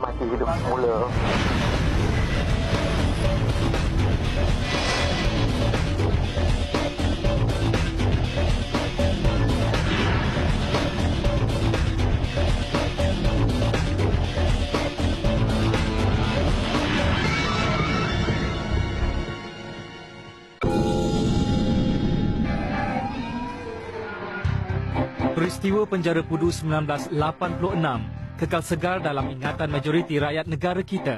mati hidup semula. Peristiwa penjara Pudu 1986 kekal segar dalam ingatan majoriti rakyat negara kita.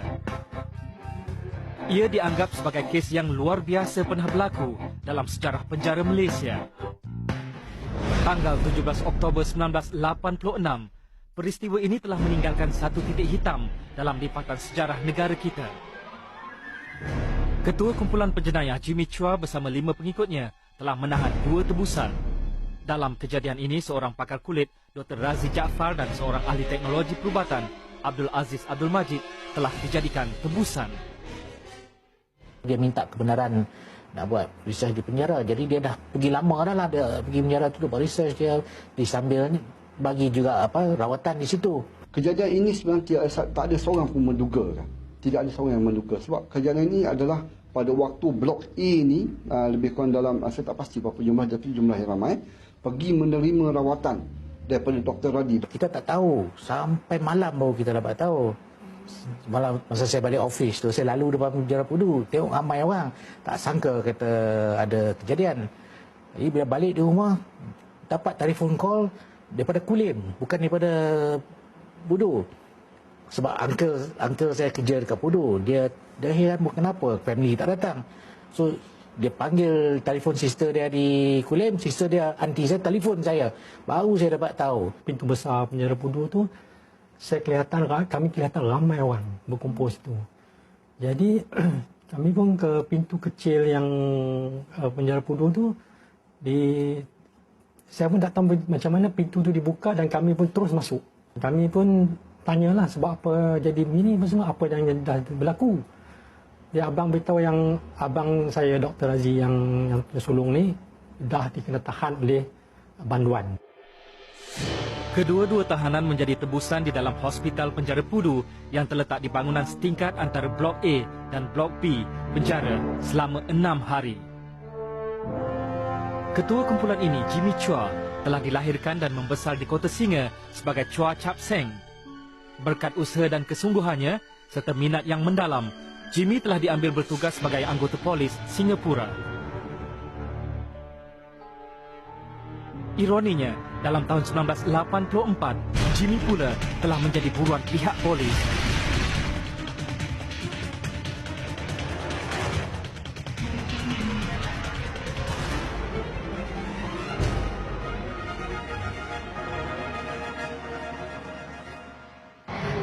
Ia dianggap sebagai kes yang luar biasa pernah berlaku dalam sejarah penjara Malaysia. Tanggal 17 Oktober 1986, peristiwa ini telah meninggalkan satu titik hitam dalam lipatan sejarah negara kita. Ketua Kumpulan Penjenayah Jimmy Chua bersama 5 pengikutnya telah menahan 2 tebusan. Dalam kejadian ini, seorang pakar kulit, Dr. Razi Jaafar dan seorang ahli teknologi perubatan, Abdul Aziz Abdul Majid, telah dijadikan tebusan. Dia minta kebenaran nak buat research di penjara. Jadi dia dah pergi lama dah lah. Dia pergi penjara tu buat research dia. Disambil ni bagi juga rawatan di situ. Kejadian ini sebenarnya tak ada seorang pun menduga. Tidak ada seorang yang menduga. Sebab kejadian ini adalah pada waktu blok A ni, lebih kurang dalam, saya tak pasti berapa jumlah, tapi jumlah yang ramai, pergi menerima rawatan daripada Dr. Radi. Kita tak tahu. Sampai malam baru kita dapat tahu. Malam masa saya balik office tu, saya lalu depan penjara Pudu. Tengok ramai orang. Tak sangka kata ada kejadian. Jadi bila balik di rumah, dapat telefon call daripada Kulim. Bukan daripada Pudu. Sebab uncle saya kerja dekat Pudu. Dia heran kenapa family tak datang. So dia panggil telefon sister dia di Kulim, sister dia, aunty saya telefon saya. Baru saya dapat tahu. Pintu besar penjara Pudu tu, kami kelihatan ramai orang berkumpul situ. Jadi kami pun ke pintu kecil yang penjara Pudu tu, saya pun tak tahu macam mana pintu tu dibuka dan kami pun terus masuk. Kami pun tanyalah sebab apa jadi begini, semua apa yang dah berlaku. Dia abang beritahu yang abang saya Dr. Razi yang sulung ni dah dikena tahan oleh banduan. Kedua-dua tahanan menjadi tebusan di dalam hospital penjara Pudu yang terletak di bangunan setingkat antara Blok A dan Blok B penjara selama 6 hari. Ketua kumpulan ini, Jimmy Chua, telah dilahirkan dan membesar di Kota Singa sebagai Chua Chap Seng. Berkat usaha dan kesungguhannya serta minat yang mendalam, Jimmy telah diambil bertugas sebagai anggota polis Singapura. Ironinya, dalam tahun 1984, Jimmy pula telah menjadi buruan pihak polis.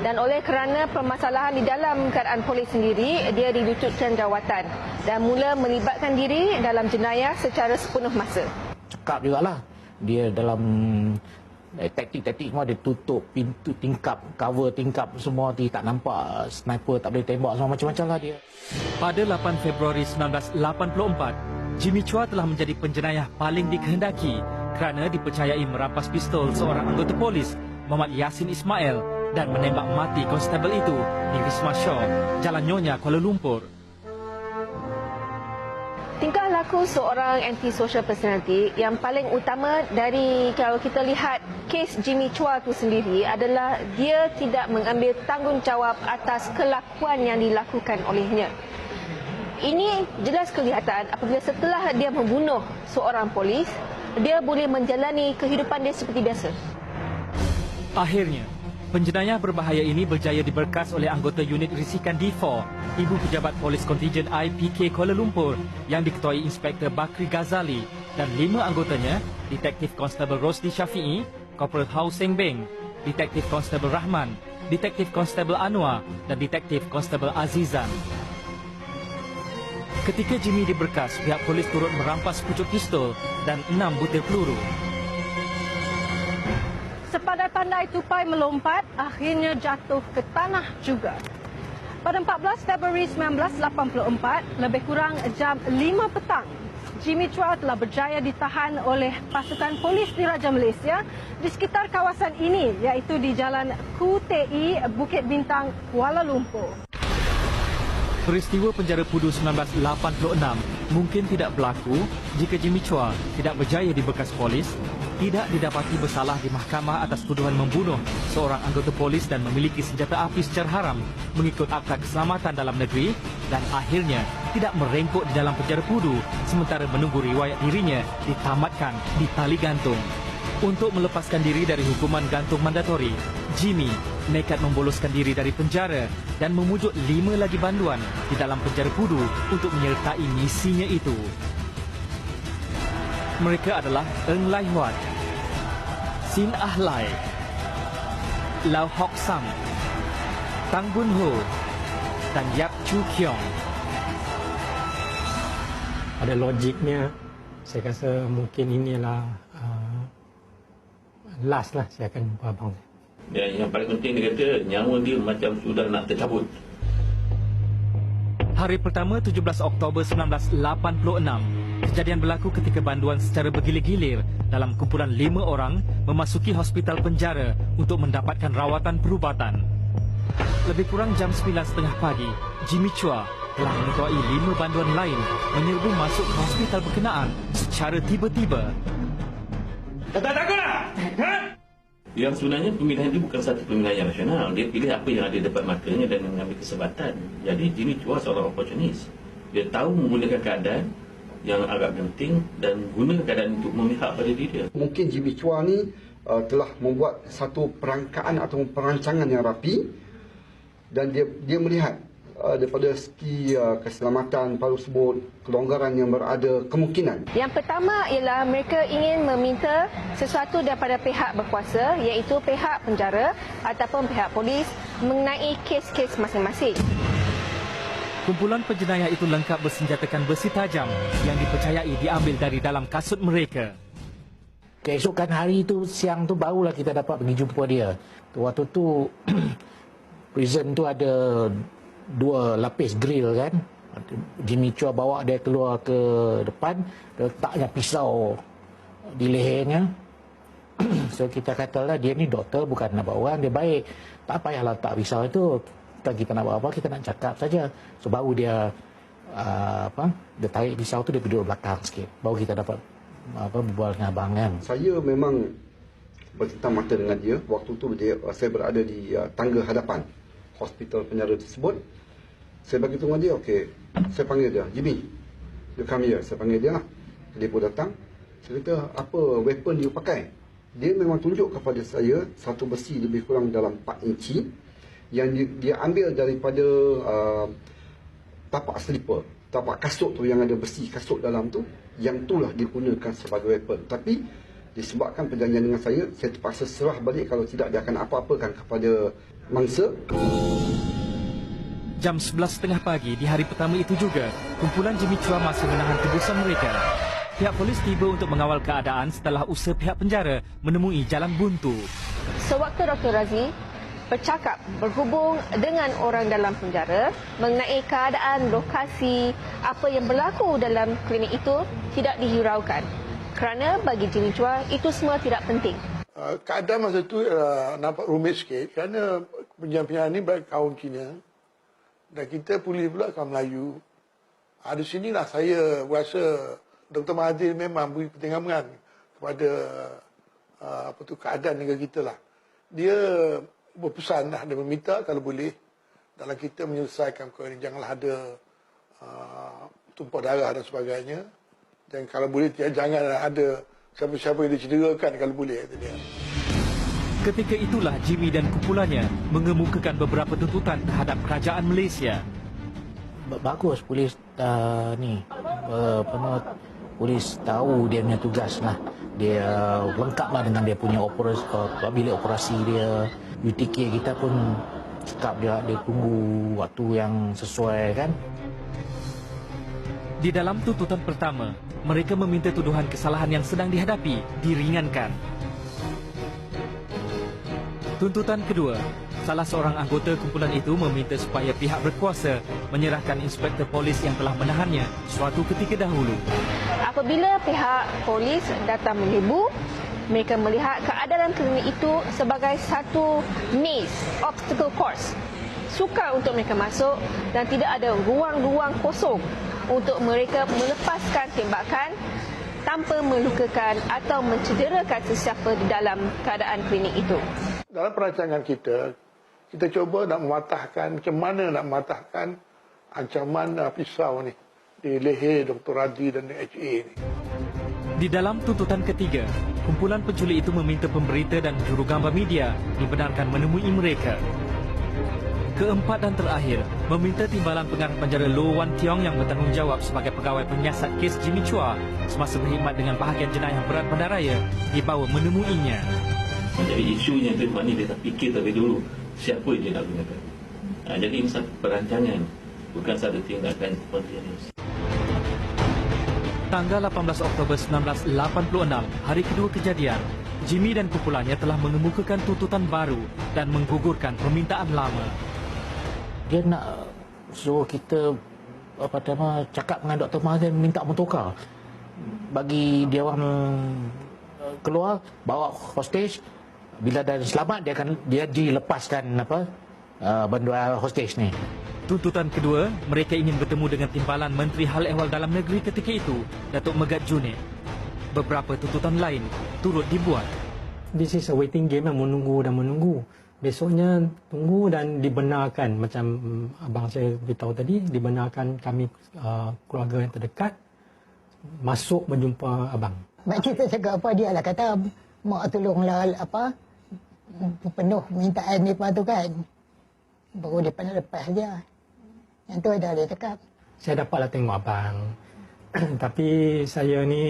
Dan oleh kerana permasalahan di dalam keadaan polis sendiri, dia dilututkan jawatan dan mula melibatkan diri dalam jenayah secara sepenuh masa. Cekap jugalah. Dia dalam taktik-taktik semua, dia tutup pintu tingkap, cover tingkap semua, tak nampak sniper, tak boleh tembak, semua macam-macam lah dia. Pada 8 Februari 1984, Jimmy Chua telah menjadi penjenayah paling dikehendaki kerana dipercayai merampas pistol seorang anggota polis, Muhammad Yassin Ismail, dan menembak mati konstabel itu di Wisma Shaw, Jalan Nyonya, Kuala Lumpur. Tingkah laku seorang anti-social personality yang paling utama dari kalau kita lihat kes Jimmy Chua itu sendiri adalah dia tidak mengambil tanggungjawab atas kelakuan yang dilakukan olehnya. Ini jelas kelihatan apabila setelah dia membunuh seorang polis, dia boleh menjalani kehidupan dia seperti biasa. Akhirnya, penjenayah berbahaya ini berjaya diberkas oleh anggota unit risikan D4, Ibu Pejabat Polis Kontijen IPK Kuala Lumpur yang diketuai Inspektor Bakri Ghazali dan 5 anggotanya, Detektif Konstabel Rosli Syafi'i, Korporal Hau Seng Beng, Detektif Konstabel Rahman, Detektif Konstabel Anwar dan Detektif Konstabel Azizan. Ketika Jimmy diberkas, pihak polis turut merampas pucuk pistol dan 6 butir peluru. Sepandai-pandai tupai melompat, akhirnya jatuh ke tanah juga. Pada 14 Februari 1984, lebih kurang jam 5 petang, Jimmy Chua telah berjaya ditahan oleh pasukan polis Diraja Malaysia di sekitar kawasan ini, iaitu di Jalan QTI Bukit Bintang, Kuala Lumpur. Peristiwa penjara Pudu 1986 mungkin tidak berlaku jika Jimmy Chua tidak berjaya dibekas polis, tidak didapati bersalah di mahkamah atas tuduhan membunuh seorang anggota polis dan memiliki senjata api secara haram mengikut Akta Keselamatan Dalam Negeri, dan akhirnya tidak merengkuk di dalam penjara Pudu sementara menunggu riwayat dirinya ditamatkan di tali gantung. Untuk melepaskan diri dari hukuman gantung mandatori, Jimmy nekat memboloskan diri dari penjara dan memujuk 5 lagi banduan di dalam penjara Pudu untuk menyertai misinya itu. Mereka adalah Eng Lai Huat, Sin Ah Lai, Lau Hock Sam, Tang Bun Ho, dan Yap Chu Kiong. Ada logiknya, saya rasa mungkin inilah last lah saya akan jumpa abang saya. Yang paling penting dia kata nyawa dia macam sudah nak tercabut. Hari pertama 17 Oktober 1986, kejadian berlaku ketika banduan secara bergilir-gilir dalam kumpulan 5 orang memasuki hospital penjara untuk mendapatkan rawatan perubatan. Lebih kurang jam 9.30 pagi, Jimmy Chua telah mengetuai 5 banduan lain menyerbu masuk ke hospital berkenaan secara tiba-tiba. Yang sebenarnya pemilihan itu bukan satu pemilihan yang rasional. Dia pilih apa yang ada depan matanya dan mengambil kesempatan. Jadi Jimmy Chua seorang oportunis. Dia tahu menggunakan keadaan yang agak genting dan guna keadaan untuk memihak pada diri dia. Mungkin Jimmy Chua ni telah membuat satu perangkaan atau perancangan yang rapi, dan dia melihat daripada segi keselamatan paru sebut, kelonggaran yang berada, kemungkinan. Yang pertama ialah mereka ingin meminta sesuatu daripada pihak berkuasa, iaitu pihak penjara ataupun pihak polis mengenai kes-kes masing-masing. Kumpulan penjenayah itu lengkap bersenjatakan besi tajam yang dipercayai diambil dari dalam kasut mereka. Keesokan hari itu, siang tu barulah kita dapat pergi jumpa dia. Waktu tu prison tu ada 2 lapis grill kan. Jimmy Chua bawa dia keluar ke depan, letaknya pisau di lehernya. So kita katalah dia ni doktor, bukan nak bawa orang, dia baik. Tak payahlah letak pisau itu. Kita nak buat apa, kita nak cakap saja. So baru dia dia tarik pisau tu, dia duduk belakang sikit. Baru kita dapat berbual dengan abang kan. Saya memang bertetap mata dengan dia. Waktu tu saya berada di tangga hadapan hospital penjara tersebut. Saya bagi tahu dengan dia, okey. Saya panggil dia, Jimmy, you come here. Saya panggil dia lah. Dia pun datang. Saya kata, apa weapon dia pakai? Dia memang tunjuk kepada saya satu besi lebih kurang dalam 4 inci yang dia ambil daripada tapak slipper, tapak kasut tu yang ada besi kasut dalam tu, yang itulah digunakan sebagai weapon. Tapi disebabkan perjanjian dengan saya terpaksa serah balik, kalau tidak dia akan apa-apakan kepada mangsa. Jam 11.30 pagi di hari pertama itu juga, kumpulan Jimmy Chua masih menahan tebusan mereka. Pihak polis tiba untuk mengawal keadaan setelah usaha pihak penjara menemui jalan buntu. Sewaktu Dr. Razi bercakap berhubung dengan orang dalam penjara mengenai keadaan lokasi apa yang berlaku dalam klinik itu tidak dihiraukan. Kerana bagi Jimmy Chua itu semua tidak penting. Keadaan masa itu nampak rumit sikit kerana penjara-penjara ini berkaum Cina dan kita polis pula kaum Melayu. Di sinilah saya rasa Dr. Mahathir memang beri pertimbangan kepada keadaan negara kita lah. Dia berpesan dah, dia meminta kalau boleh dalam kita menyelesaikan perkara ini janganlah ada tumpah darah dan sebagainya, dan kalau boleh jangan ada siapa-siapa yang dicederakan kalau boleh, kata dia. Ketika itulah Jimmy dan kumpulannya mengemukakan beberapa tuntutan terhadap kerajaan Malaysia. Bagus polis polis tahu dia punya tugas lah. Dia lengkaplah dengan dia punya bilik operasi dia. UTK kita pun cakap dia tunggu waktu yang sesuai kan. Di dalam tuntutan pertama, mereka meminta tuduhan kesalahan yang sedang dihadapi diringankan. Tuntutan kedua, Salah seorang anggota kumpulan itu meminta supaya pihak berkuasa menyerahkan inspektor polis yang telah menahannya suatu ketika dahulu. Apabila pihak polis datang menyerbu, mereka melihat keadaan klinik itu sebagai satu maze, obstacle course. Sukar untuk mereka masuk dan tidak ada ruang-ruang kosong untuk mereka melepaskan tembakan tanpa melukakan atau mencederakan sesiapa di dalam keadaan klinik itu. Dalam perancangan kita cuba nak mematahkan, macam mana nak mematahkan ancaman pisau ni di leher Dr. Radhi dan HA ni. Di dalam tuntutan ketiga, kumpulan penculik itu meminta pemberita dan jurugambar media dibenarkan menemui mereka. Keempat dan terakhir, meminta timbalan pengarah penjara Loh Wan Tiong yang bertanggungjawab sebagai pegawai penyiasat kes Jimmy Chua semasa berkhidmat dengan bahagian jenayah berat bandaraya dibawa menemuinya. Jadi isunya itu maknanya dia tak fikir terlebih dulu siapa dia nak gunakan. Jadi ini satu perancangan, bukan satu tindakan spontaneous. Tanggal 18 Oktober 1986, hari kedua kejadian, Jimmy dan kumpulannya telah mengemukakan tuntutan baru dan menggugurkan permintaan lama. Dia nak suruh kita cakap dengan Dr. Mahathir minta bertukar. Bagi dia orang keluar, bawa hostage. Bila dah selamat, dia dilepaskan banduan hostage ni. Tuntutan kedua, mereka ingin bertemu dengan timbalan Menteri Hal Ehwal Dalam Negeri ketika itu, Datuk Megat Junid. Beberapa tuntutan lain turut dibuat. This is a waiting game, menunggu dan menunggu. Besoknya tunggu dan dibenarkan, macam abang saya beritahu tadi, dibenarkan kami keluarga yang terdekat masuk berjumpa abang. Mak kita cakap apa, dia lah kata mak tolonglah penuh permintaan mereka tu kan. Baru dia nak lepas dia. Yang tu dah dia cakap. Saya dapatlah tengok abang. Tapi saya ni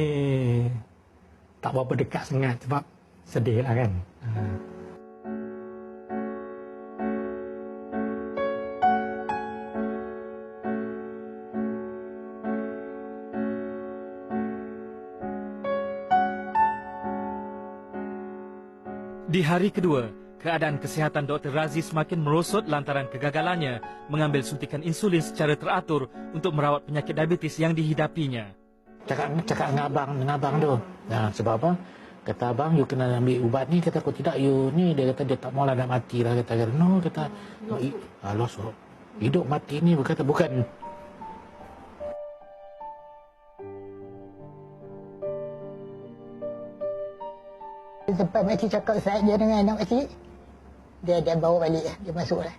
tak berapa dekat sangat sebab sedih lah kan. Di hari kedua, keadaan kesihatan Dr. Razi semakin merosot lantaran kegagalannya mengambil suntikan insulin secara teratur untuk merawat penyakit diabetes yang dihidapinya. Cakap dengan abang tu. Sebab apa? Kata abang, you kena ambil ubat ni. Kata, kalau tidak, you ni. Dia kata, dia tak maulah nak mati lah. Kata, no. Kata, hidup mati ni. Berkata, bukan. Sempat makcik cakap saja dengan anak makcik, dia bawa balik, dia masuklah.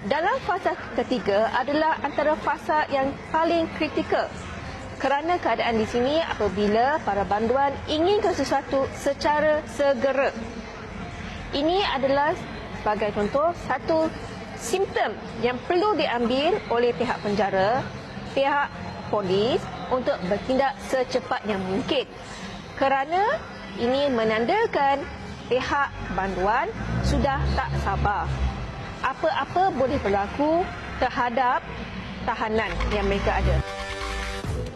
Dalam fasa ketiga adalah antara fasa yang paling kritikal. Kerana keadaan di sini apabila para banduan inginkan sesuatu secara segera. Ini adalah sebagai contoh satu simptom yang perlu diambil oleh pihak penjara, pihak polis untuk bertindak secepatnya mungkin. Kerana ini menandakan pihak banduan sudah tak sabar. Apa-apa boleh berlaku terhadap tahanan yang mereka ada.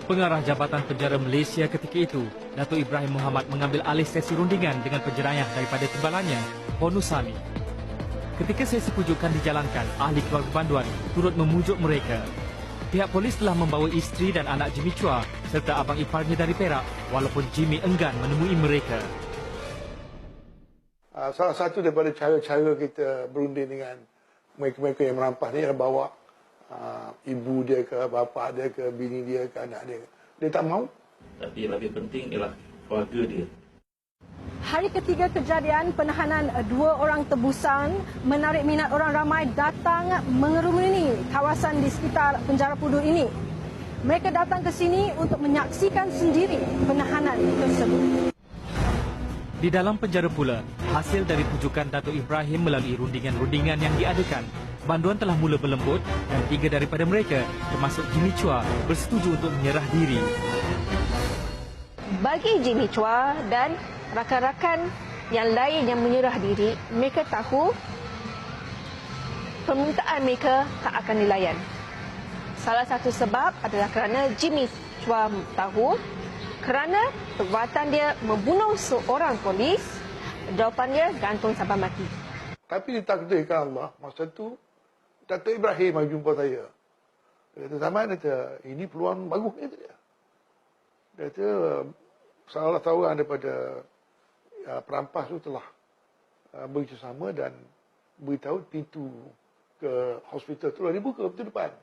Pengarah Jabatan Penjara Malaysia ketika itu, Datuk Ibrahim Muhammad mengambil alih sesi rundingan dengan penjerayah daripada timbalannya, Honusami. Ketika sesi pujukan dijalankan, ahli keluarga banduan turut memujuk mereka. Pihak polis telah membawa isteri dan anak Jimmy Chua serta abang iparnya dari Perak walaupun Jimmy enggan menemui mereka. Salah satu daripada cara-cara kita berunding dengan mereka-mereka yang merampas ni adalah bawa ibu dia ke, bapa dia ke, bini dia ke, anak dia. Dia tak mahu. Tapi yang lebih penting ialah keluarga dia. Hari ketiga kejadian penahanan dua orang tebusan menarik minat orang ramai datang mengerumuni kawasan di sekitar penjara Pudu ini. Mereka datang ke sini untuk menyaksikan sendiri penahanan tersebut. Di dalam penjara pula, hasil dari pujukan Datuk Ibrahim melalui rundingan-rundingan yang diadakan, banduan telah mula berlembut dan 3 daripada mereka, termasuk Jimmy Chua, bersetuju untuk menyerah diri. Bagi Jimmy Chua dan rakan-rakan yang lain yang menyerah diri, mereka tahu permintaan mereka tak akan dilayan. Salah satu sebab adalah kerana Jimmy Chua tahu kerana perbuatan dia membunuh seorang polis, jawapan dia gantung sampai mati. Tapi ditakdirkan Allah, masa tu Datuk Ibrahim mari jumpa saya. Dia kata, Zaman, ini peluang bagus ni. Dia kata, salah seorang daripada perampas tu telah bekerjasama dan beritahu pintu ke hospital tu lah dibuka pintu depan.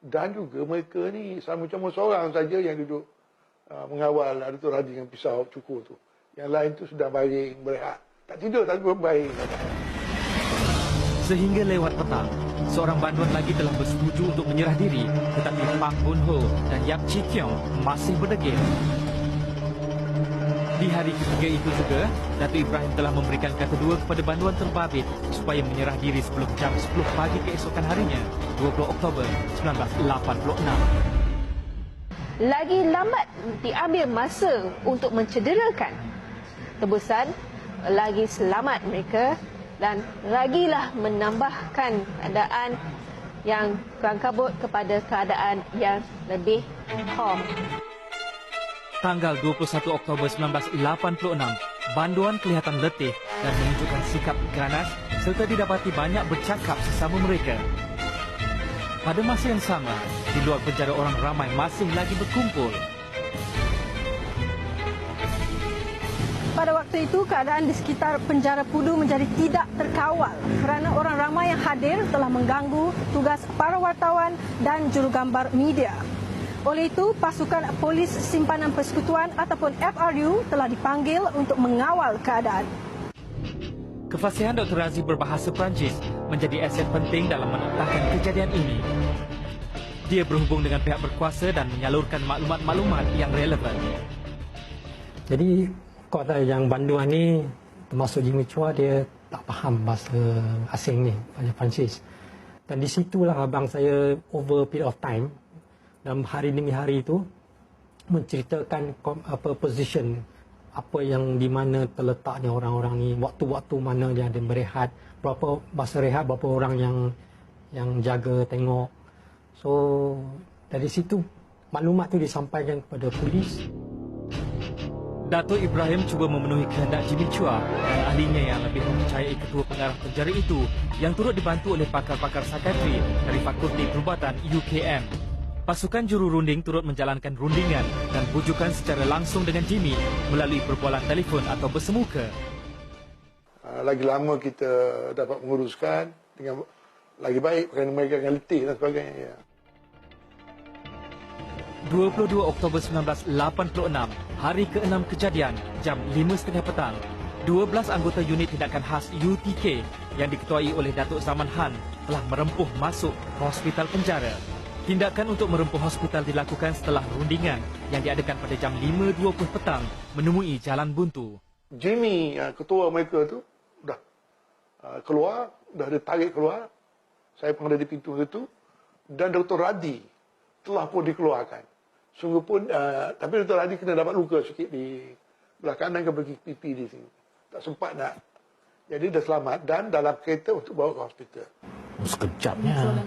Dan juga mereka ni sama cuma seorang saja yang duduk mengawal Datuk Radi dengan pisau cukur tu. Yang lain tu sudah baring, berehat. Tak tidur, tak baring. Sehingga lewat petang, seorang banduan lagi telah bersetuju untuk menyerah diri, tetapi Pak Bun Ho dan Yap Chi Kiong masih berdegil. Di hari ketiga itu juga, Datuk Ibrahim telah memberikan kata dua kepada banduan terbabit supaya menyerah diri sebelum jam 10 pagi keesokan harinya, 20 Oktober 1986. Lagi lambat diambil masa untuk mencederakan tebusan, lagi selamat mereka dan lagilah menambahkan keadaan yang kurang kabut kepada keadaan yang lebih calm. Tanggal 21 Oktober 1986, banduan kelihatan letih dan menunjukkan sikap ganas serta didapati banyak bercakap sesama mereka. Pada masa yang sama, di luar penjara orang ramai masih lagi berkumpul. Pada waktu itu, keadaan di sekitar penjara Pudu menjadi tidak terkawal kerana orang ramai yang hadir telah mengganggu tugas para wartawan dan jurugambar media. Oleh itu, pasukan polis simpanan persekutuan ataupun FRU telah dipanggil untuk mengawal keadaan. Kefasihan Dr. Razi berbahasa Perancis menjadi aset penting dalam menentangkan kejadian ini. Dia berhubung dengan pihak berkuasa dan menyalurkan maklumat-maklumat yang relevan. Jadi kota yang banduan ni, termasuk Jimmy Chua, dia tak faham bahasa asing ni, bahasa Perancis. Dan di situlah abang saya over period of time, dalam hari demi hari itu, menceritakan position, apa yang di mana terletaknya orang-orang ni, waktu-waktu mana dia ada berehat, berapa masa rehat, berapa orang yang jaga, tengok. So, dari situ, maklumat tu disampaikan kepada polis. Datuk Ibrahim cuba memenuhi kehendak Jimmy Chua dan ahlinya yang lebih mempercayai ketua pengarah penjara itu yang turut dibantu oleh pakar-pakar psikiatri dari Fakulti Perubatan UKM. Pasukan juru runding turut menjalankan rundingan dan bujukan secara langsung dengan Jimmy melalui perbualan telefon atau bersemuka. Lagi lama kita dapat menguruskan dengan lagi baik kerana mereka akan letih dan sebagainya. 22 Oktober 1986, hari ke-6 kejadian, jam 5.30 petang, 12 anggota unit tindakan khas UTK yang diketuai oleh Datuk Zaman Han telah merempuh masuk ke hospital penjara. Tindakan untuk merempuh hospital dilakukan setelah rundingan yang diadakan pada jam 5.20 petang menemui jalan buntu. Jimmy, ketua mereka tu, dah keluar, dah ditarik keluar. Saya pengadil di pintu itu. Dan Dr. Radi telah pun dikeluarkan. Sungguh pun, tapi Dr. Radi kena dapat luka sikit di belah kanan ke bagi pipi di sini. Tak sempat nak. Jadi dah selamat dan dalam kereta untuk bawa ke hospital. Sekejapnya.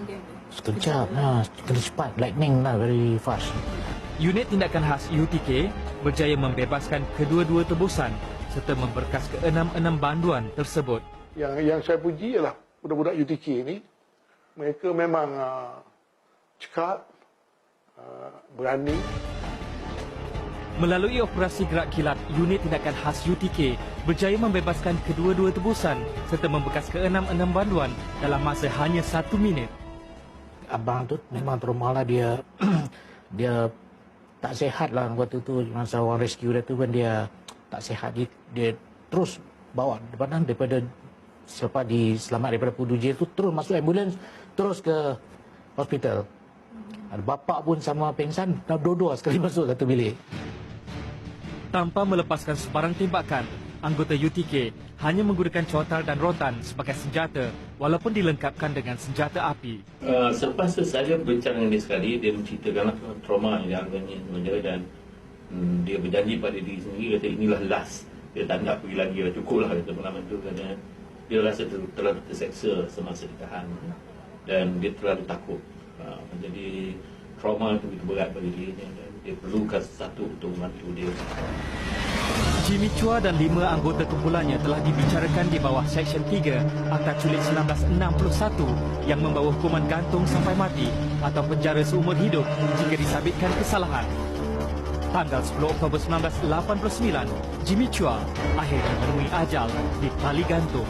Kena cepat. Lightning lah, very fast. Unit tindakan khas UTK berjaya membebaskan kedua-dua tebusan serta memberkas ke-6 banduan tersebut. Yang saya puji ialah budak-budak UTK ini. Mereka memang cekap, berani. Melalui operasi gerak kilat, unit tindakan khas UTK berjaya membebaskan kedua-dua tebusan serta membekas ke-6 banduan dalam masa hanya 1 minit. Abang tu memang trauma lah, dia dia tak sihat lah waktu tu. Masa orang rescue dia tu kan dia tak sihat. Dia terus bawa daripada selepas diselamat daripada Pudu Jail tu, terus masuk ambulans, terus ke hospital. Ada bapa pun sama pengsan, dah dua-dua sekali masuk satu bilik. Tanpa melepaskan sebarang tembakan, anggota UTK hanya menggunakan cotal dan rotan sebagai senjata walaupun dilengkapkan dengan senjata api. Selepas saya berbincang dengan dia sekali, dia menceritakan trauma yang dia alami dan dia berjanji pada diri sendiri, kata inilah last. Dia tak nak pergi lagi, cukup lah kata pengalaman tu, kerana dia rasa terlalu terseksa semasa ditahan dan dia terlalu takut. Jadi trauma itu begitu berat bagi dirinya dan dia perlukan satu untuk membantu dia. Jimmy Chua dan 5 anggota kumpulannya telah dibicarakan di bawah Seksyen 3 Akta Culik 1961 yang membawa hukuman gantung sampai mati atau penjara seumur hidup jika disabitkan kesalahan. Tanggal 10 Oktober 1989, Jimmy Chua akhirnya menemui ajal di tali gantung.